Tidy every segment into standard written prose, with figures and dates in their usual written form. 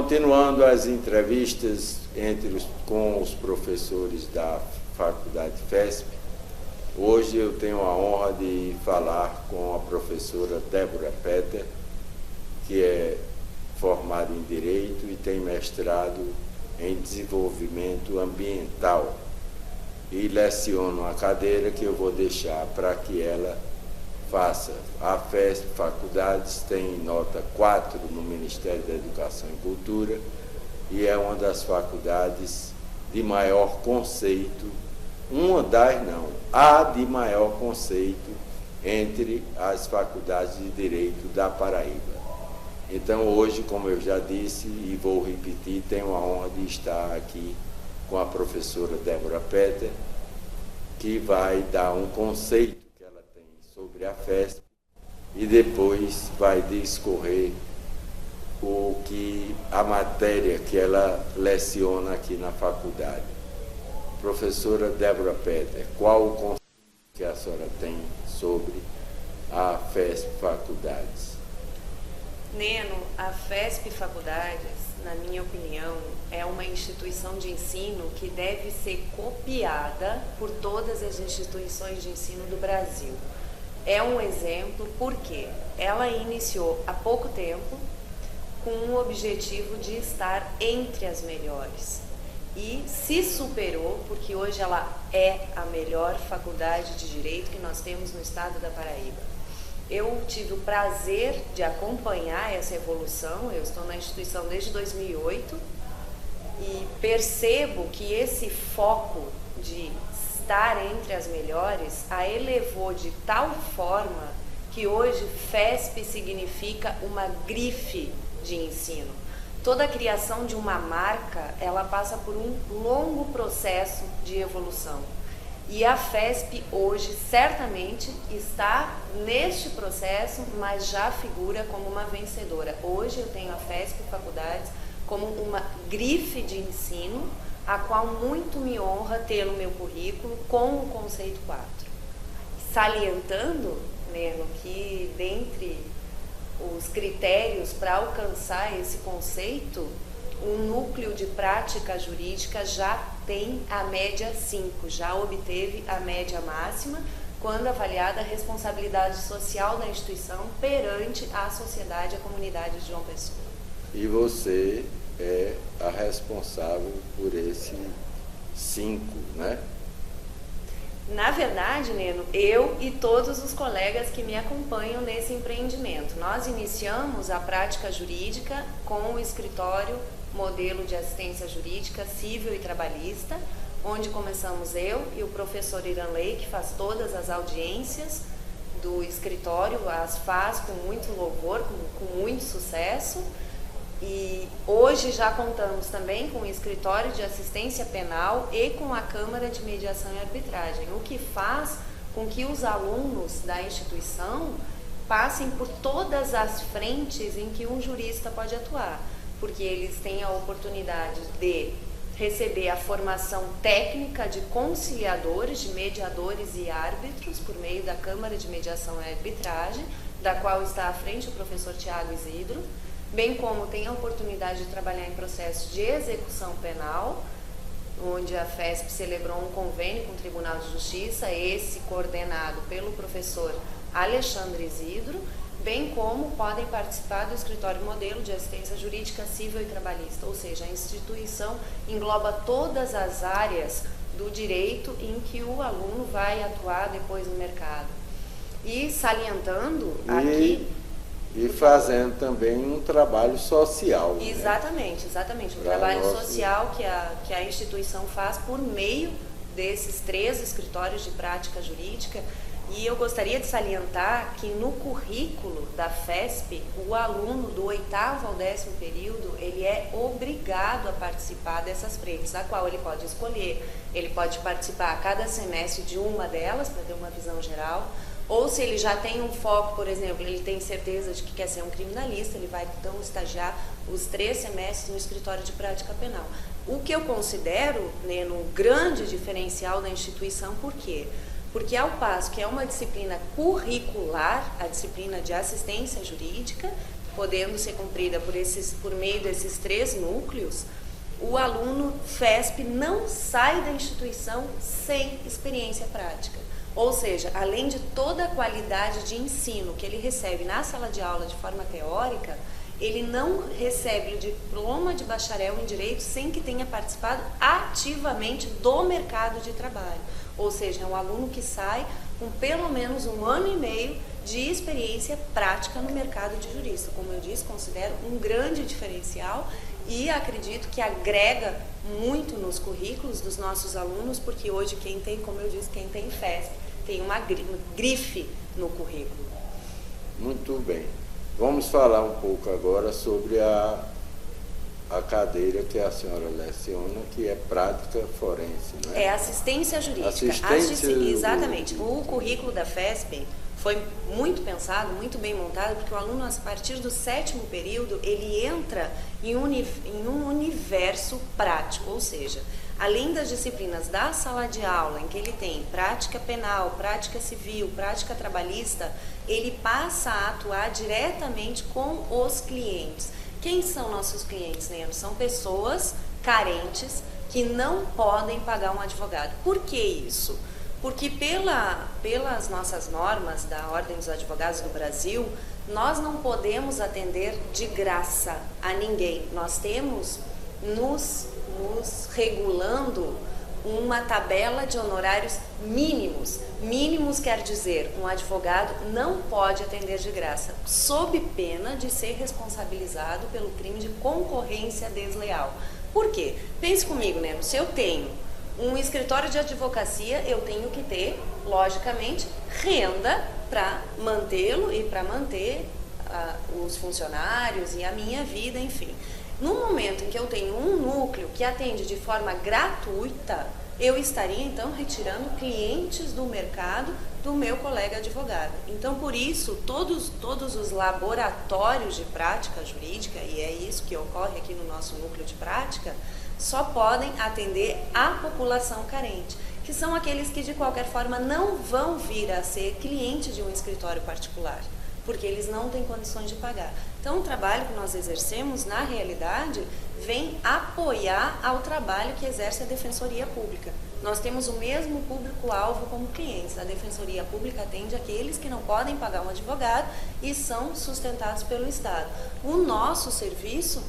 Continuando as entrevistas com os professores da Faculdade FESP, hoje eu tenho a honra de falar com a professora Débora Petter, que é formada em Direito e tem mestrado em Desenvolvimento Ambiental, e leciona uma cadeira que eu vou deixar para que ela faça. A FESP Faculdades tem nota 4 no Ministério da Educação e Cultura e é uma das faculdades de maior conceito, a de maior conceito entre as faculdades de Direito da Paraíba. Então hoje, como eu já disse e vou repetir, tenho a honra de estar aqui com a professora Débora Petter, que vai dar um conceito que ela tem sobre a FESP e depois vai discorrer a matéria que ela leciona aqui na faculdade. Professora Débora Petter, qual o conceito que a senhora tem sobre a FESP Faculdades? Neno, a FESP Faculdades, na minha opinião, é uma instituição de ensino que deve ser copiada por todas as instituições de ensino do Brasil. É um exemplo porque ela iniciou há pouco tempo com o objetivo de estar entre as melhores e se superou, porque hoje ela é a melhor faculdade de Direito que nós temos no estado da Paraíba. Eu tive o prazer de acompanhar essa evolução, eu estou na instituição desde 2008 e percebo que esse foco de estar entre as melhores a elevou de tal forma que hoje FESP significa uma grife de ensino. Toda a criação de uma marca, ela passa por um longo processo de evolução. E a FESP hoje certamente está neste processo, mas já figura como uma vencedora. Hoje eu tenho a FESP Faculdades como uma grife de ensino, a qual muito me honra ter no meu currículo com o conceito 4. Salientando, Neno, que dentre os critérios para alcançar esse conceito, o núcleo de prática jurídica já tem a média 5, já obteve a média máxima, quando avaliada a responsabilidade social da instituição perante a sociedade e a comunidade de João Pessoa. E você é a responsável por esse 5, né? Na verdade, Neno, eu e todos os colegas que me acompanham nesse empreendimento, nós iniciamos a prática jurídica com o escritório Modelo de Assistência Jurídica Civil e Trabalhista, onde começamos eu e o professor Iranley, que faz todas as audiências do escritório, as faz com muito louvor, com muito sucesso. E hoje já contamos também com o escritório de assistência penal e com a Câmara de Mediação e Arbitragem, o que faz com que os alunos da instituição passem por todas as frentes em que um jurista pode atuar, porque eles têm a oportunidade de receber a formação técnica de conciliadores, de mediadores e árbitros por meio da Câmara de Mediação e Arbitragem, da qual está à frente o professor Tiago Isidro, bem como tem a oportunidade de trabalhar em processos de execução penal, onde a FESP celebrou um convênio com o Tribunal de Justiça, esse coordenado pelo professor Alexandre Isidro, bem como podem participar do escritório Modelo de Assistência Jurídica Civil e Trabalhista, ou seja, a instituição engloba todas as áreas do direito em que o aluno vai atuar depois no mercado. E salientando aqui... E fazendo também um trabalho social. Exatamente, exatamente. Um trabalho social que a instituição faz por meio desses 3 escritórios de prática jurídica. E eu gostaria de salientar que no currículo da FESP, o aluno do 8º ao 10º período, ele é obrigado a participar dessas frentes, a qual ele pode escolher. Ele pode participar a cada semestre de uma delas, para ter uma visão geral. Ou se ele já tem um foco, por exemplo, ele tem certeza de que quer ser um criminalista, ele vai então estagiar os 3 semestres no escritório de prática penal. O que eu considero, né, um grande diferencial da instituição, por quê? Porque ao passo que é uma disciplina curricular, a disciplina de assistência jurídica, podendo ser cumprida por meio desses 3 núcleos, o aluno FESP não sai da instituição sem experiência prática. Ou seja, além de toda a qualidade de ensino que ele recebe na sala de aula de forma teórica, ele não recebe o diploma de bacharel em Direito sem que tenha participado ativamente do mercado de trabalho. Ou seja, é um aluno que sai com pelo menos 1 ano e meio de experiência prática no mercado de jurista. Como eu disse, considero um grande diferencial e acredito que agrega muito nos currículos dos nossos alunos, porque hoje quem tem, como eu disse, quem tem FESP, tem uma grife no currículo. Muito bem. Vamos falar um pouco agora sobre a cadeira que a senhora leciona, que é prática forense, não é? É assistência jurídica. Exatamente. O currículo da FESP foi muito pensado, muito bem montado, porque o aluno, a partir do 7º período, ele entra em um universo prático, ou seja, além das disciplinas da sala de aula, em que ele tem prática penal, prática civil, prática trabalhista, ele passa a atuar diretamente com os clientes. Quem são nossos clientes, Neno? São pessoas carentes que não podem pagar um advogado. Por que isso? Porque pelas nossas normas da Ordem dos Advogados do Brasil, nós não podemos atender de graça a ninguém. Nós temos nos regulando uma tabela de honorários mínimos. Mínimos quer dizer, um advogado não pode atender de graça, sob pena de ser responsabilizado pelo crime de concorrência desleal. Por quê? Pense comigo, né? Se eu tenho um escritório de advocacia, eu tenho que ter, logicamente, renda para mantê-lo e para manter os funcionários e a minha vida, enfim. No momento em que eu tenho um núcleo que atende de forma gratuita, eu estaria então retirando clientes do mercado do meu colega advogado. Então, por isso, todos os laboratórios de prática jurídica, e é isso que ocorre aqui no nosso núcleo de prática, só podem atender a população carente, que são aqueles que de qualquer forma não vão vir a ser cliente de um escritório particular, porque eles não têm condições de pagar. Então, o trabalho que nós exercemos, na realidade, vem apoiar ao trabalho que exerce a Defensoria Pública. Nós temos o mesmo público-alvo como clientes. A Defensoria Pública atende aqueles que não podem pagar um advogado e são sustentados pelo Estado. O nosso serviço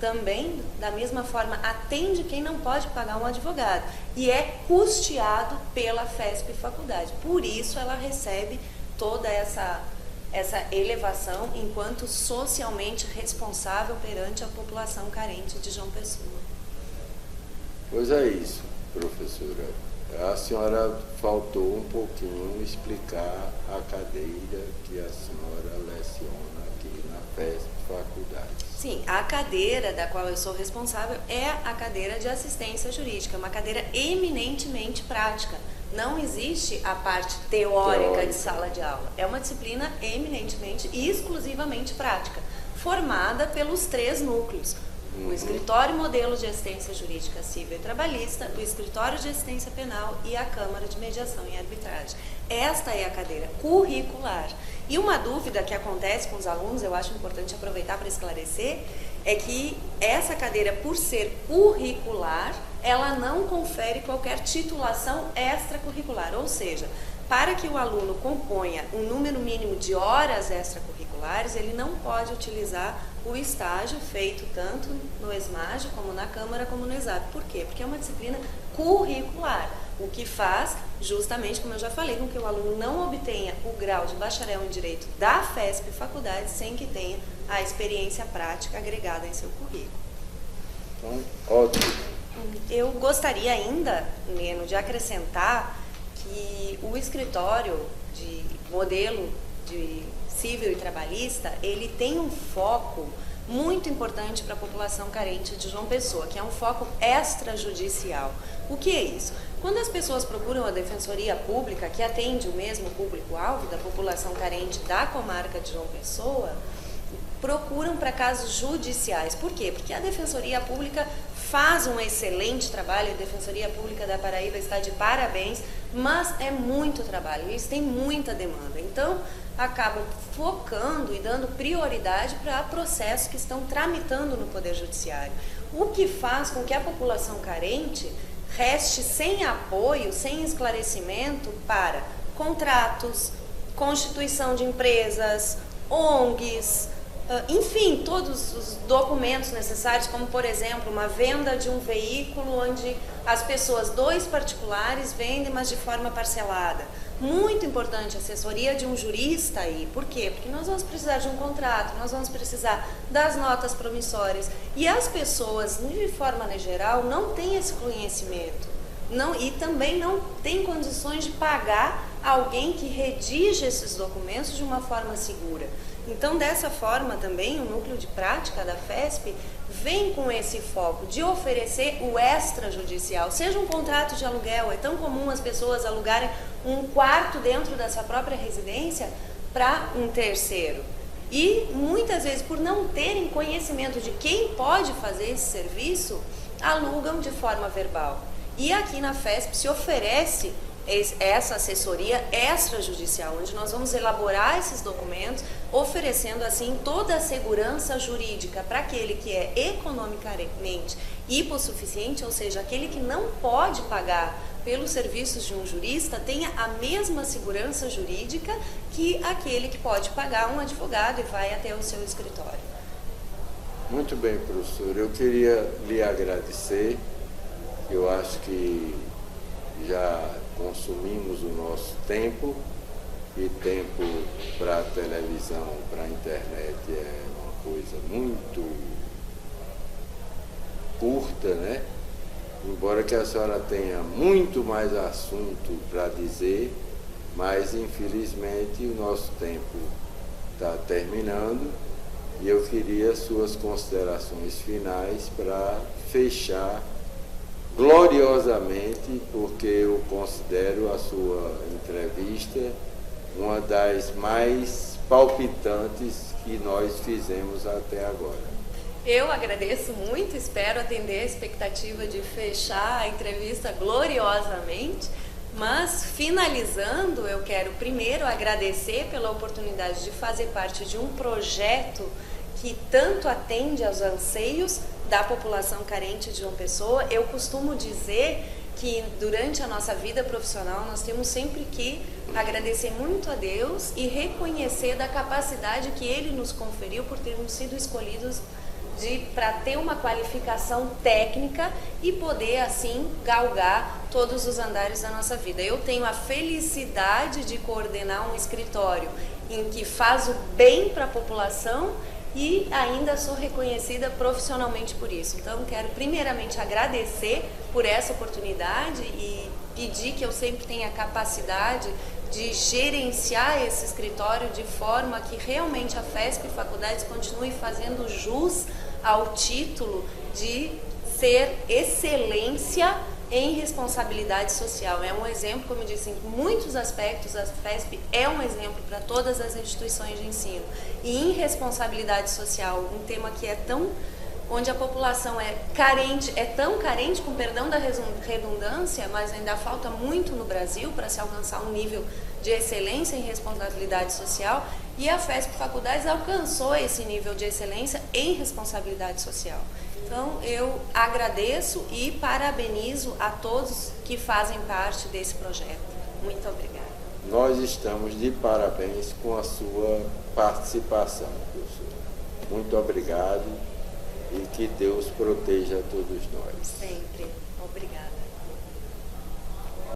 também, da mesma forma, atende quem não pode pagar um advogado e é custeado pela FESP Faculdade. Por isso, ela recebe toda essa elevação enquanto socialmente responsável perante a população carente de João Pessoa. Pois é isso, professora. A senhora faltou um pouquinho explicar a cadeira que a senhora leciona aqui na FESP Faculdade. Sim, a cadeira da qual eu sou responsável é a cadeira de assistência jurídica, uma cadeira eminentemente prática. Não existe a parte teórica de sala de aula. É uma disciplina eminentemente e exclusivamente prática, formada pelos 3 núcleos. O Escritório Modelo de Assistência Jurídica Civil e Trabalhista, o Escritório de Assistência Penal e a Câmara de Mediação e Arbitragem. Esta é a cadeira curricular. E uma dúvida que acontece com os alunos, eu acho importante aproveitar para esclarecer, é que essa cadeira, por ser curricular, ela não confere qualquer titulação extracurricular, ou seja, para que o aluno componha um número mínimo de horas extracurriculares, ele não pode utilizar o estágio feito tanto no ESMAGE como na Câmara como no ESAP. Por quê? Porque é uma disciplina curricular, o que faz, justamente como eu já falei, com que o aluno não obtenha o grau de bacharel em Direito da FESP Faculdade sem que tenha a experiência prática agregada em seu currículo. Então, ótimo. Eu gostaria ainda, Neno, de acrescentar que o escritório de modelo de civil e trabalhista, ele tem um foco muito importante para a população carente de João Pessoa, que é um foco extrajudicial. O que é isso? Quando as pessoas procuram a Defensoria Pública, que atende o mesmo público-alvo da população carente da comarca de João Pessoa, procuram para casos judiciais. Por quê? Porque a Defensoria Pública faz um excelente trabalho, a Defensoria Pública da Paraíba está de parabéns, mas é muito trabalho, eles têm muita demanda. Então, acabam focando e dando prioridade para processos que estão tramitando no Poder Judiciário. O que faz com que a população carente reste sem apoio, sem esclarecimento para contratos, constituição de empresas, ONGs, enfim, todos os documentos necessários, como por exemplo, uma venda de um veículo onde as pessoas, dois particulares, vendem, mas de forma parcelada. Muito importante a assessoria de um jurista aí. Por quê? Porque nós vamos precisar de um contrato, nós vamos precisar das notas promissórias. E as pessoas, de forma geral, não têm esse conhecimento. E também não têm condições de pagar alguém que redige esses documentos de uma forma segura. Então, dessa forma também, o núcleo de prática da FESP vem com esse foco de oferecer o extrajudicial, seja um contrato de aluguel. É tão comum as pessoas alugarem um quarto dentro da sua própria residência para um terceiro. E muitas vezes, por não terem conhecimento de quem pode fazer esse serviço, alugam de forma verbal. E aqui na FESP se oferece essa assessoria extrajudicial, onde nós vamos elaborar esses documentos, oferecendo assim toda a segurança jurídica para aquele que é economicamente hipossuficiente, ou seja, aquele que não pode pagar pelos serviços de um jurista, tenha a mesma segurança jurídica que aquele que pode pagar um advogado e vai até o seu escritório. Muito bem, professor. Eu queria lhe agradecer. Eu acho que já consumimos o nosso tempo, e tempo para a televisão, para a internet é uma coisa muito curta, né? Embora que a senhora tenha muito mais assunto para dizer, mas infelizmente o nosso tempo está terminando e eu queria suas considerações finais para fechar gloriosamente, porque eu considero a sua entrevista uma das mais palpitantes que nós fizemos até agora. Eu agradeço muito, espero atender a expectativa de fechar a entrevista gloriosamente, mas finalizando, eu quero primeiro agradecer pela oportunidade de fazer parte de um projeto que tanto atende aos anseios da população carente de João Pessoa. Eu costumo dizer que durante a nossa vida profissional nós temos sempre que agradecer muito a Deus e reconhecer da capacidade que Ele nos conferiu por termos sido escolhidos para ter uma qualificação técnica e poder assim galgar todos os andares da nossa vida. Eu tenho a felicidade de coordenar um escritório em que faz o bem para a população e ainda sou reconhecida profissionalmente por isso. Então, quero primeiramente agradecer por essa oportunidade e pedir que eu sempre tenha a capacidade de gerenciar esse escritório de forma que realmente a FESP e faculdades continue fazendo jus ao título de ser excelência em responsabilidade social. É um exemplo, como eu disse, em muitos aspectos a FESP é um exemplo para todas as instituições de ensino. E em responsabilidade social, um tema que é tão, onde a população é carente, é tão carente, com perdão da redundância, mas ainda falta muito no Brasil para se alcançar um nível de excelência em responsabilidade social, e a FESP Faculdades alcançou esse nível de excelência em responsabilidade social. Então, eu agradeço e parabenizo a todos que fazem parte desse projeto. Muito obrigada. Nós estamos de parabéns com a sua participação, professor. Muito obrigado e que Deus proteja todos nós. Sempre.